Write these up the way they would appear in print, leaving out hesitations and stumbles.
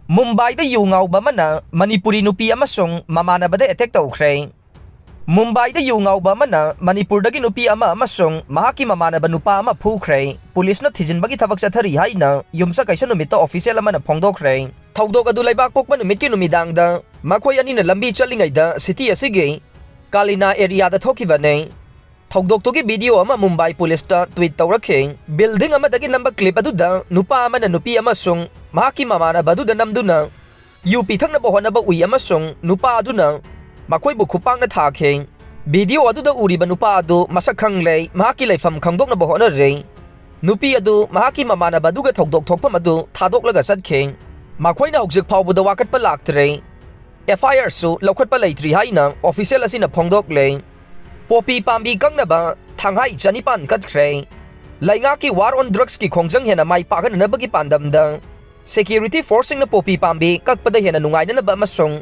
Mumbai da yu ngauba mana Manipuri nupi amasung mamanabada attack tawkhre. Mumbai da yu ngauba mana Manipur dagi nupi ama amasung mahaki mamanaba nupa ama phukre. Police na thijinbagi thabak chathari haina yumsa kaisa numita official amana phongdokre. Thaudok adu laibak pokma numit ki numidangda makhoi ani na lambi chalingaida city asige Kalina area da thokibane. Thaudok to ki video ama Mumbai police ta tweet tawrakhe. Building ama dagi number clip aduda nupa ama na nupi amasung mahaki mamana baduda namduna UP thakna bohonaba ui amasung nupa aduna makhoi bu khupang na thakhe. Video aduda uriba nupa adu masak khanglei mahaki leifam khangdok na bohona re. Nupi adu mahaki mamana baduga thaudok thokpa madu thadok laga satkhe. Makhoi na hojik phawbuda wakat pa laktre. FIR su lokhat pa leitri haina official asina phongdok le. Popi pambi kangnaba thanghai janipan katkre. Lainga ki war on drugs ki khongjang hena mai pagan na bagi pandamda. Security forcing na popi pambi kakpada hena nungay na ba masong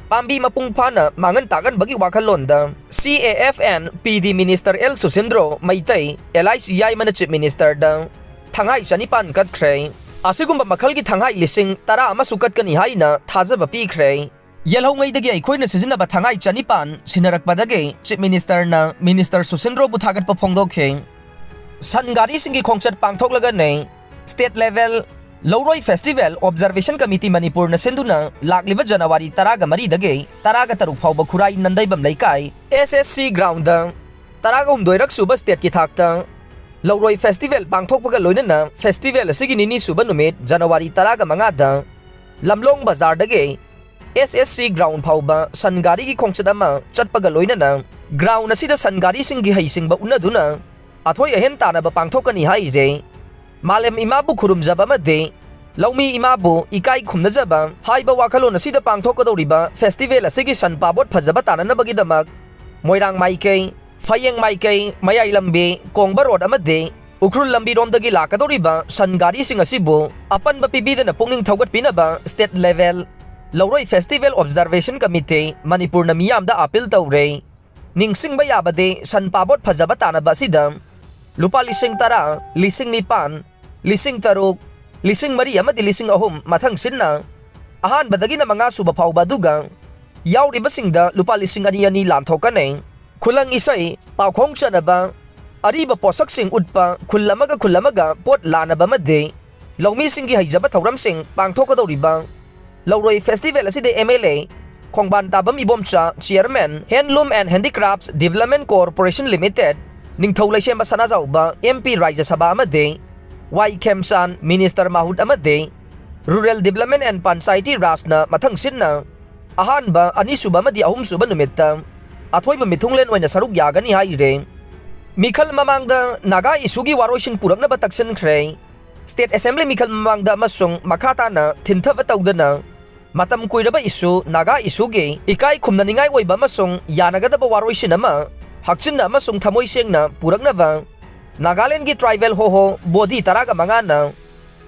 pambi mapungpana mangan tagan bagi wakalonda. CAFN PD Minister El Susindro Maitay LICI man Chief Minister da thanghai janipan katkre. Asigumba makhal ki thanghai lising tara amasukat kani haina thajaba pikre. Yelhaw ngay dagi ay na sisinaba thangai chanipan sinarakpadagi Chief Minister na Minister Susindro buthagat pa phongdokhe. Sangari singi khongchat pangthok laga ne state level Lowroy Festival Observation Committee Manipur na senduna lakliba January taraga mari dagi taraga taruk phawba khurai nandaybam laikai SSC ground da taraga humdoirak suba state ki thakta Lowroy Festival pangthok paga loinana festival asigi nini suba numit January taraga mangada Lamlong Bazar dagi SSC ground phawba sangari ki khongchadama chatpaga loinana ground asida sangari singi haisingba unaduna athoi ahen tana ba pangthokani hai re malem imabu khurumjaba made laumi imabu ikai khumnajaba haiba wakhalon asida pangthokadoriba festival asigi sanpabot phajaba tanana bagi damak moirang maikei phayeng maikei mayai lambe kongba road amade ukrul lambi romdagi lakadoriba sangari sing asibu apan ba pibidana pungning thogat pinaba state level Lowroy Festival Observation Committee Manipur na miyamda appeal tawre. Ningsing bayabade sanpabot phajaba tanaba sida lupa lising tara, lising nipan, lising taruk, lising mari amadi lising ahum mathang sinna ahan badagi na mga subapaw baduga yaw ribasingda lupa lising ani lanthokan kulang isay pawkhong siya na ba ariba posak sing udpa kullamaga pot lana ba made lawmi singi haijaba thawram sing pangthokadaw riba Lowroy Festival aside MLA Khongban Tabam Ibomcha Chairman Handloom and Handicrafts Development Corporation Limited Ningthau Laisem Sanazauba MP Raja Sabha amade Y Kemsan Minister Mahud amade Rural Development and Panchayati Rasna mathang sinna ahanba ani suba madi ahum suba numitta athoi ba mithunglen oina saruk yagani haire Mikhal mamangda naga isugi waroisin purakna ba taksan khre State Assembly Mikhal mamangda masung makata na thinthaba tawdana matam kuiraba isu naga isugi ikai khumnaningai oiba masung yanagadaba waroisin ama hakchinna amasung thamoi sengna puraknaba Nagaland gi tribal hoho body taraga mangana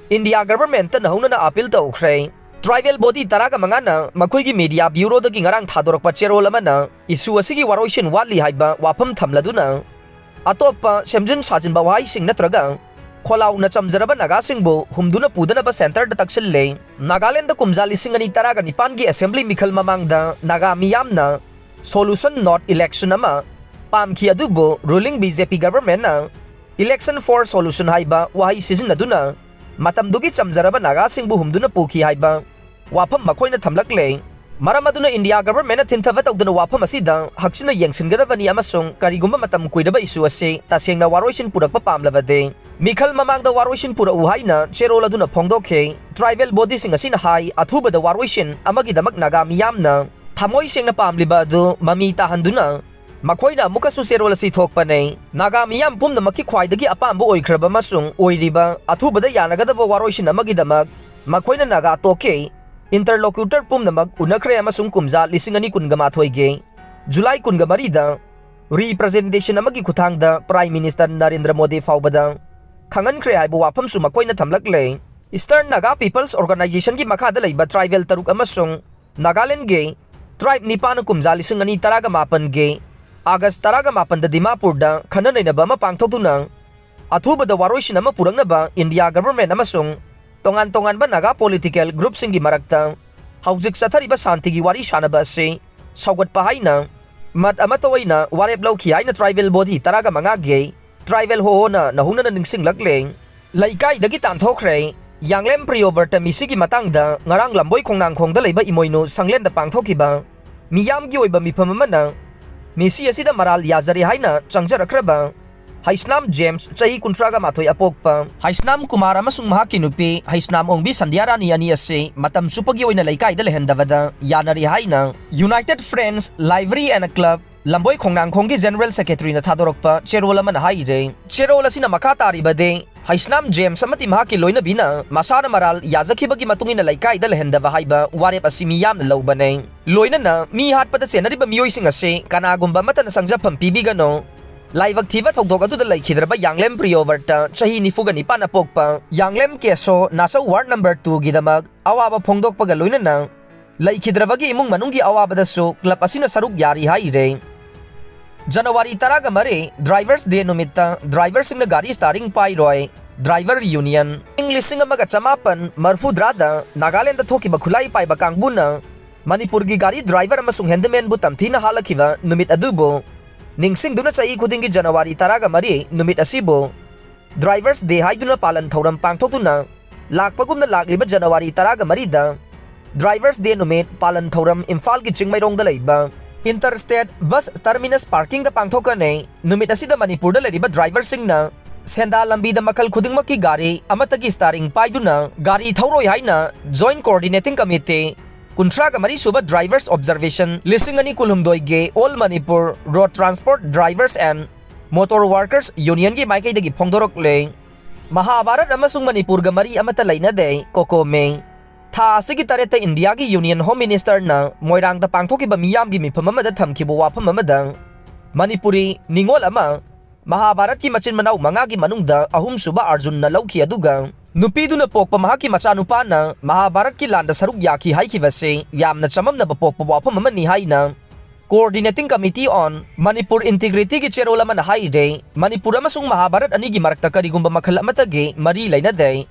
India government na hona na appeal tawkhre tribal body taraga mangana makhoi gi media bureau dagi ngarang thadorak pa cherol amana isu asigi waroisin wali haiba wafam thamladuna atopa semjin sajin bawai sing natraga Kholaw na chamjaraba naga singbo humduna pudana ba center da taksalle Nagaland da kumjali singani taraga nipangi assembly mikhal mamangda naga miyamna solution not election ama pamki adubo ruling BJP government na election for solution haiba wahi season aduna matamdugi chamjaraba naga singbo humduna puki haiba wafam makhoi na thamlakle Maramaduna India government na thinthava tawdana wafam asida hakchina yengsingadabani amasung karigumba matam kuidaba isu ase tasengna waroisin purakpa pamlabade Mikhal mamangda waroisin pura uhaina cherol aduna phongdokhe tribal body sing asina hai athubada waroisin amagi damak naga miyamna thamoi sengna pamliba adu mami tahanduna makhoina mukasu cherol asi thokpane naga miyam pumna makki khwaidagi apamba oikraba masung oiriba athubada yanagadaba waroisin amagi damak makhoina naga toke interlocutor pumnamak unakre amasung kumja lisingani kungama thoige July kungamari da representation amagi kuthangda Prime Minister Narendra Modi faubada khangan kre haibu wafam su makoina thamlakle Eastern Naga People's Organization ki makhada leiba tribal taruk amasung Nagaland ge tribe nipan kumja lisingani taraga mapan ge August taraga mapan da Dimapur da khanan na ba mapangthokuna athubada waroisin ama purangna ba India government amasung tongan-tonganba naga political group singi marakta hawjik sathariba santigi wari sanaba ase sawgatpa haina mat ama toina warep lawki haina tribal body taraga mangage tribal hohona nahuna na ningsinglakle laikai dagi tanthokre Yanglem Prioverta misigi matangda ngarang lamboy khongnang khongda leiba imoino sanglenda pangthokiba miyamgi oiba mifam amana misi asida maral yazari haina changjarakraba Haisnam James chahi kuntraga mathoi apokpa Haisnam Kumar amasung mahaki nupi Haisnam Ongbi Sandiarani ani ase matam supagi oina laikai da lehendavada yanari haina United Friends Library and a Club lamboy khongnang khonggi General Secretary na thadorokpa cherola man haire cherola sina makatari bade Haisnam James amati mahaki loina bina masana maral yazakibagi matungina laikai da lehendava haiba warep asimi yamna lobane loina na mi hatpada senariba miyoising ase kanagumba mata na sangjapam pibigano Laibag thiba thogdog adu da laikhidraba Yanglem Prioverta chahi nifuga nipan apokpa Yanglem keso nasa ward number 2 gidamag awaba phongdokpaga loina na laikhidrabagi imung manunggi awaba dasu club asina saruk yari haire January taraga mare drivers day numitta drivers sing na gari starting pairoi driver union English sing amaga chamapan marfudrada Nagaland da thoki bakhulai pai bakangbuna Manipur gi gari driver amasung handyman bu tamthina halakiwa numit adubo ningsing duna chai khudingi January taraga mare numit asibo drivers day haiduna palan thoram pangthokuna lakpagumna lakliba January taraga marida drivers day numit palan thoram Imphal gi chingmairong da leiba Interstate bus terminus parking da pangthokane numit asida Manipur da leriba driver singna senda lambi da makal khudingmaki gari amatagi starring paiduna gari thauroi haina joint coordinating committee kuntraga mari suba drivers observation lisingani kulumdoi ge all Manipur road transport drivers and motor workers union gi maikai dagi phongdorok le Mahabharat amasung Manipur ga mari amata laina de kokome Tha asigi tareta India gi Union Home Minister na moirang da pangthokiba miyam gi mifam amada thamkibu wafam amada Manipuri ningol ama Mahabharat ki machin manaw manga gi manungda ahum suba Arjun na lawki aduga nupidu na pokpa mahaki machanupa na Mahabharat ki landa saruk yaki haikivase yamna chamam na bapokpa wafam amani haina Coordinating Committee on Manipur Integrity ki cherola man haide Manipur amasung Mahabharat ani gi marakta karigumba makhala matage mari laina de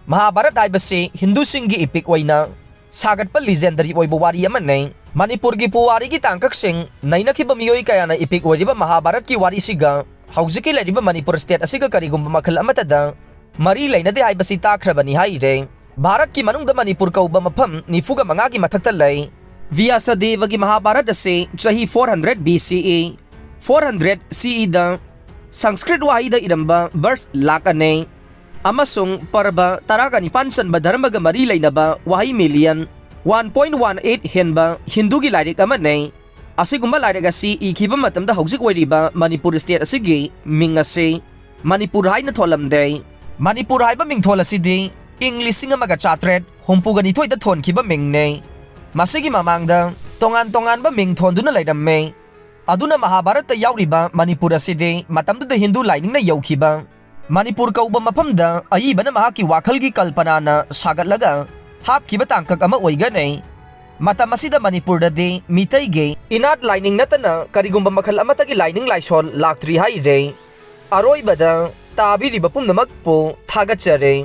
Mahabharat haibase Hindu singgi ipik waina sagat pa legendary oibo wari amanay Manipur gi puwari gi tangkak sing nainakiba miyoy kaya na ipik oiba Mahabharat ki wari siga hawjiki lariba Manipur state asiga karigumba makhala matada mari laina de haibase takrabani haire Bharat ki manungda Manipur kauba mapam nifuga mangagi mathagtalay Vyasadeva gi Mahabharat ase chahi 400 BCE 400 CE da Sanskrit wahida iramba verse lakane amasung parba taraga ni pansan ba dharmaga mari laina ba wahi million 1.18 henba Hindu gi lairik amane asigumba lairik asi ikiba matamda hawjik oiriba Manipur state asigi mingase Manipur haina tholamde Manipur haiba mingthol asidi English singa maga chatret humpuga ni thoi da thon kiba mingne masigi mamangda tongan ba mingthon duna laidame aduna Mahabharat ta yauriba Manipur asidi matamda Hindu laining na yaukiba Manipur kauba mapamda ayiba na mahaki wakhalgi kalpana na sagatlaga hapkiba tangkak ama oigane matam asida Manipur dade mitayge inat lining natana karigumba makhal amatagi lining laisol laktri haire aroibada tabiriba pumnamak po thagachare